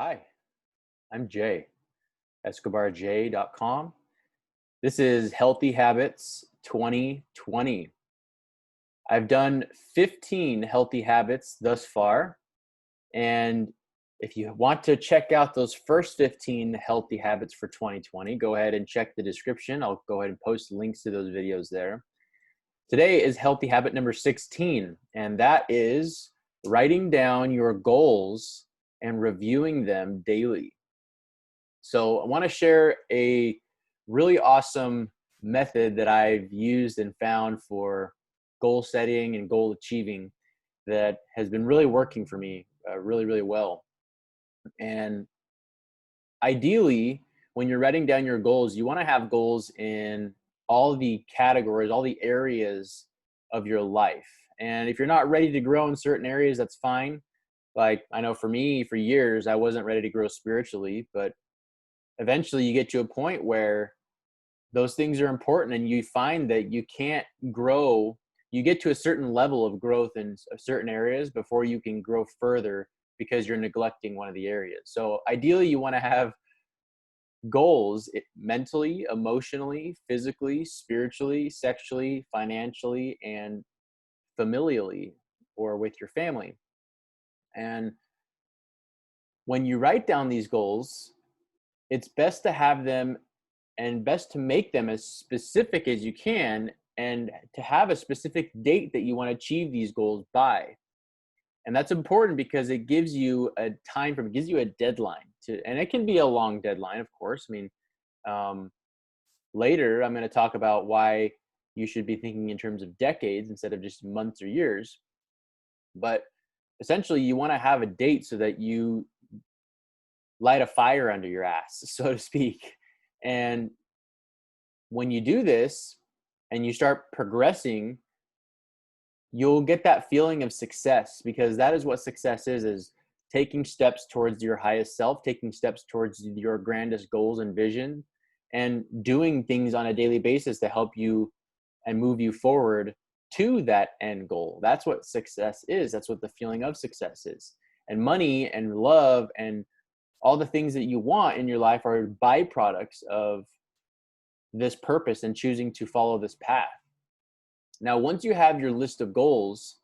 Hi, I'm Jay, escobarj.com. This is Healthy Habits 2020. I've done 15 healthy habits thus far. And if you want to check out those first 15 healthy habits for 2020, go ahead and check the description. I'll go ahead and post links to those videos there. Today is healthy habit number 16, and that is writing down your goals and reviewing them daily. So I want to share a really awesome method that I've used and found for goal setting and goal achieving that has been really working for me really, really well. And ideally, when you're writing down your goals, you want to have goals in all the categories, all the areas of your life. And if you're not ready to grow in certain areas, that's fine. Like I know for me, for years, I wasn't ready to grow spiritually, but eventually you get to a point where those things are important and you find that you can't grow. You get to a certain level of growth in certain areas before you can grow further because you're neglecting one of the areas. So ideally you want to have goals mentally, emotionally, physically, spiritually, sexually, financially, and familially, or with your family. And when you write down these goals, it's best to have them and best to make them as specific as you can and to have a specific date that you want to achieve these goals by. And that's important because it gives you a time frame, it gives you a deadline to, and it can be a long deadline, of course. I mean, um, later I'm going to talk about why you should be thinking in terms of decades instead of just months or years. But essentially, you want to have a date so that you light a fire under your ass, so to speak. And when you do this and you start progressing, you'll get that feeling of success, because that is what success is taking steps towards your highest self, taking steps towards your grandest goals and vision, and doing things on a daily basis to help you and move you forward to that end goal. That's what success is. That's what the feeling of success is. And money and love and all the things that you want in your life are byproducts of this purpose and choosing to follow this path. Now, once you have your list of goals,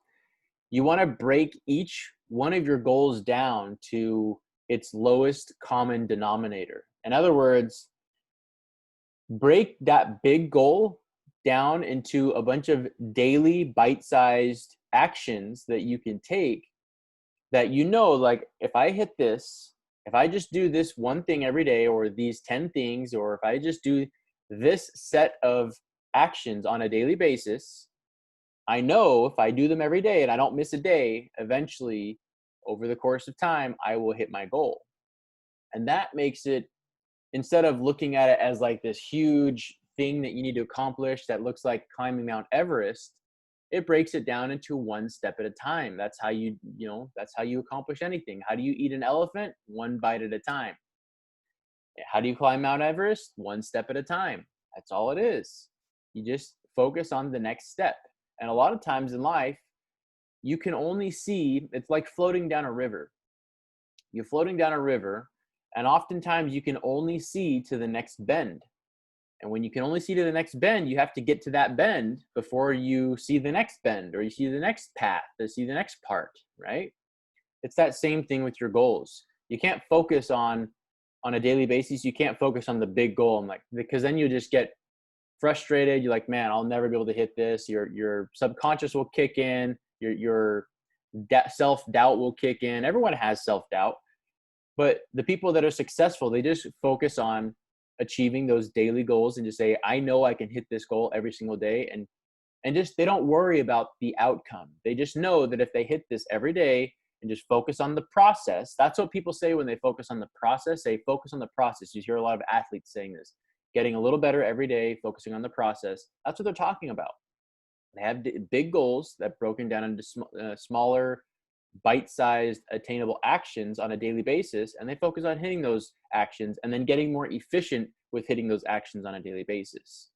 you want to break each one of your goals down to its lowest common denominator. In other words, break that big goal down into a bunch of daily bite-sized actions that you can take that, like, if I hit this, if I just do this one thing every day, or these 10 things, or if I just do this set of actions on a daily basis, I know if I do them every day and I don't miss a day, eventually over the course of time, I will hit my goal. And that makes it, instead of looking at it as like this huge thing that you need to accomplish that looks like climbing Mount Everest, it breaks it down into one step at a time. That's how that's how you accomplish anything. How do you eat an elephant? One bite at a time. How do you climb Mount Everest? One step at a time. That's all it is. You just focus on the next step. And a lot of times in life, you can only see, it's like floating down a river. You're floating down a river, and oftentimes you can only see to the next bend. And when you can only see to the next bend, you have to get to that bend before you see the next bend, or you see the next path, to see the next part, right? It's that same thing with your goals. You can't focus on a daily basis. You can't focus on the big goal, and like, because then you just get frustrated. You're like, man, I'll never be able to hit this. Your subconscious will kick in. Your self-doubt will kick in. Everyone has self-doubt, but the people that are successful, they just focus on achieving those daily goals and just say, I know I can hit this goal every single day. And just, they don't worry about the outcome. They just know that if they hit this every day and just focus on the process. That's what people say when they focus on the process. They focus on the process. You hear a lot of athletes saying this, getting a little better every day, focusing on the process. That's what they're talking about. They have big goals that broken down into smaller, bite-sized, attainable actions on a daily basis, and they focus on hitting those actions and then getting more efficient with hitting those actions on a daily basis,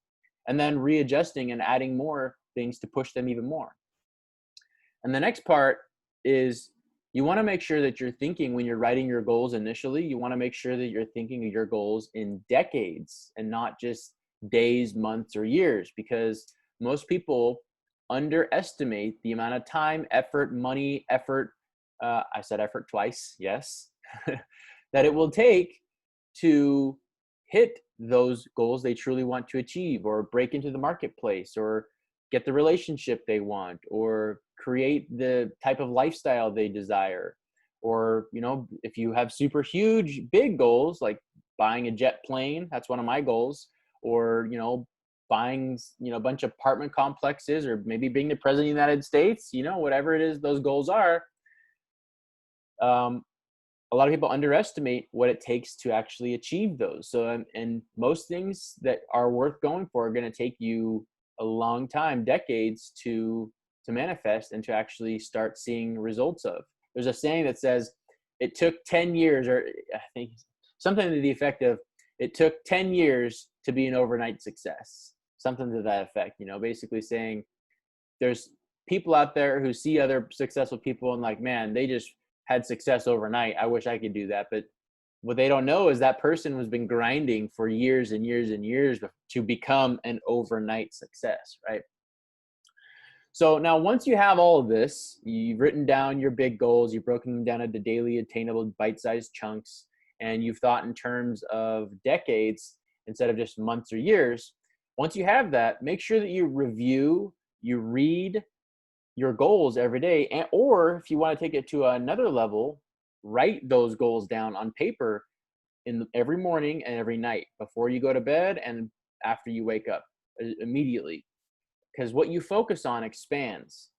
and then readjusting and adding more things to push them even more. And the next part is You want to make sure that you're thinking when you're writing your goals initially, you want to make sure that you're thinking of your goals in decades and not just days, months, or years, because most people underestimate the amount of time, effort, money, effort. I said effort twice, yes, that it will take to hit those goals they truly want to achieve, or break into the marketplace, or get the relationship they want, or create the type of lifestyle they desire. Or, if you have super huge, big goals, like buying a jet plane, that's one of my goals, or, buying, a bunch of apartment complexes, or maybe being the president of the United States, whatever it is those goals are. A lot of people underestimate what it takes to actually achieve those. So, and most things that are worth going for are going to take you a long time, decades to manifest and to actually start seeing results of. There's a saying that says it took 10 years, or I think something to the effect of, it took 10 years to be an overnight success. Something to that effect, basically saying there's people out there who see other successful people and like, man, they just had success overnight. I wish I could do that. But what they don't know is that person has been grinding for years and years and years to become an overnight success, right? So now once you have all of this, you've written down your big goals, you've broken them down into daily attainable bite-sized chunks, and you've thought in terms of decades instead of just months or years. Once you have that, make sure that you review, you read your goals every day, or if you want to take it to another level, write those goals down on paper every morning and every night before you go to bed and after you wake up immediately. Because what you focus on expands.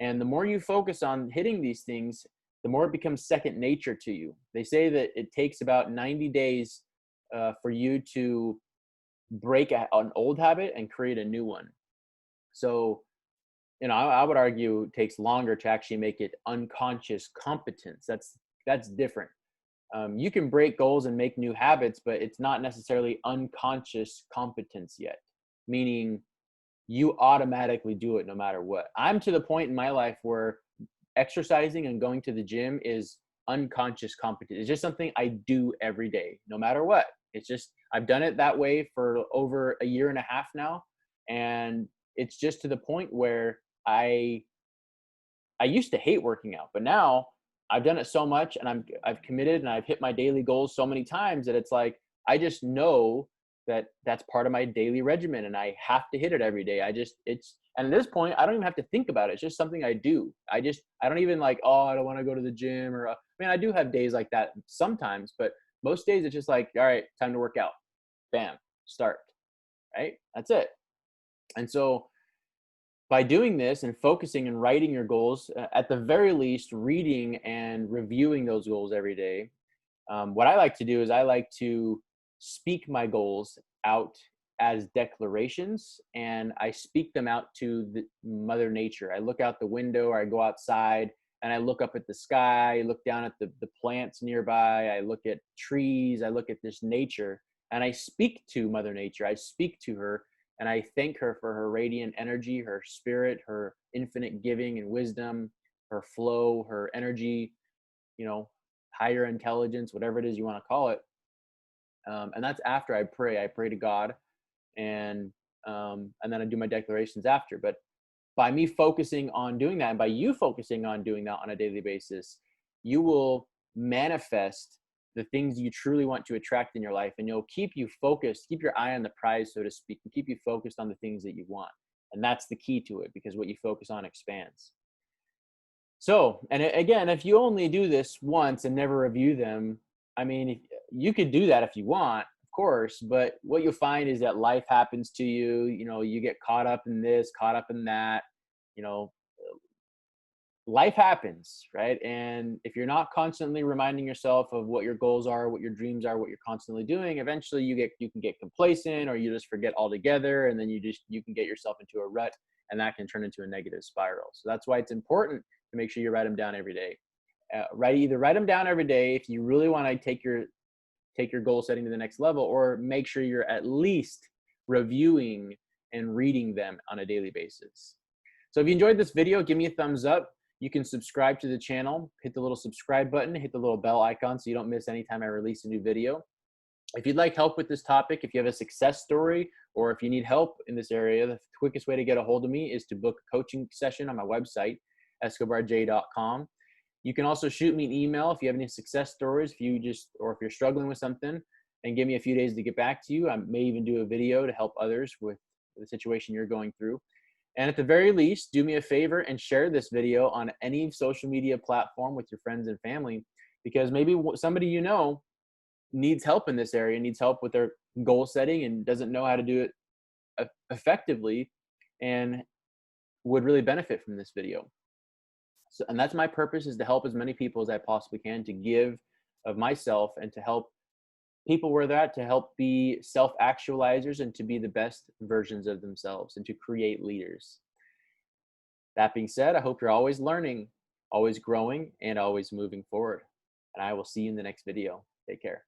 And the more you focus on hitting these things, the more it becomes second nature to you. They say that it takes about 90 days for you to break an old habit and create a new one. So, I would argue it takes longer to actually make it unconscious competence. That's different. You can break goals and make new habits, but it's not necessarily unconscious competence yet, meaning you automatically do it no matter what. I'm to the point in my life where exercising and going to the gym is unconscious competence. It's just something I do every day, no matter what. It's just, I've done it that way for over a year and a half now. And it's just to the point where I used to hate working out, but now I've done it so much and I've committed and I've hit my daily goals so many times that it's like, I just know that that's part of my daily regimen and I have to hit it every day. And at this point, I don't even have to think about it. It's just something I do. I don't even like, oh, I don't want to go to the gym, or, I do have days like that sometimes, but most days it's just like, all right, time to work out. Bam, start, right? That's it. And so by doing this and focusing and writing your goals, at the very least, reading and reviewing those goals every day, what I like to do is I like to speak my goals out as declarations, and I speak them out to the Mother Nature. I look out the window, or I go outside and I look up at the sky, I look down at the plants nearby, I look at trees, I look at this nature, and I speak to Mother Nature. I speak to her and I thank her for her radiant energy, her spirit, her infinite giving and wisdom, her flow, her energy, higher intelligence, whatever it is you want to call it. And that's after I pray. I pray to God, and then I do my declarations after. But by me focusing on doing that, and by you focusing on doing that on a daily basis, you will manifest the things you truly want to attract in your life, and you'll keep you focused, keep your eye on the prize, so to speak, and keep you focused on the things that you want. And that's the key to it, because what you focus on expands. So, and again, if you only do this once and never review them, you could do that if you want, of course, but what you'll find is that life happens to you. You get caught up in this, caught up in that, life happens, right? And if you're not constantly reminding yourself of what your goals are, what your dreams are, what you're constantly doing, eventually you can get complacent, or you just forget altogether, and then you can get yourself into a rut, and that can turn into a negative spiral. So that's why it's important to make sure you write them down every day. Either write them down every day if you really want to take your goal setting to the next level, or make sure you're at least reviewing and reading them on a daily basis. So if you enjoyed this video, give me a thumbs up. You can subscribe to the channel, hit the little subscribe button, hit the little bell icon so you don't miss any time I release a new video. If you'd like help with this topic, if you have a success story, or if you need help in this area, the quickest way to get a hold of me is to book a coaching session on my website, escobarj.com. You can also shoot me an email if you have any success stories, or if you're struggling with something, and give me a few days to get back to you. I may even do a video to help others with the situation you're going through. And at the very least, do me a favor and share this video on any social media platform with your friends and family, because maybe somebody you know needs help in this area, needs help with their goal setting and doesn't know how to do it effectively, and would really benefit from this video. So, and that's my purpose, is to help as many people as I possibly can, to give of myself and to help people where they're at, to help be self-actualizers and to be the best versions of themselves and to create leaders. That being said, I hope you're always learning, always growing, and always moving forward. And I will see you in the next video. Take care.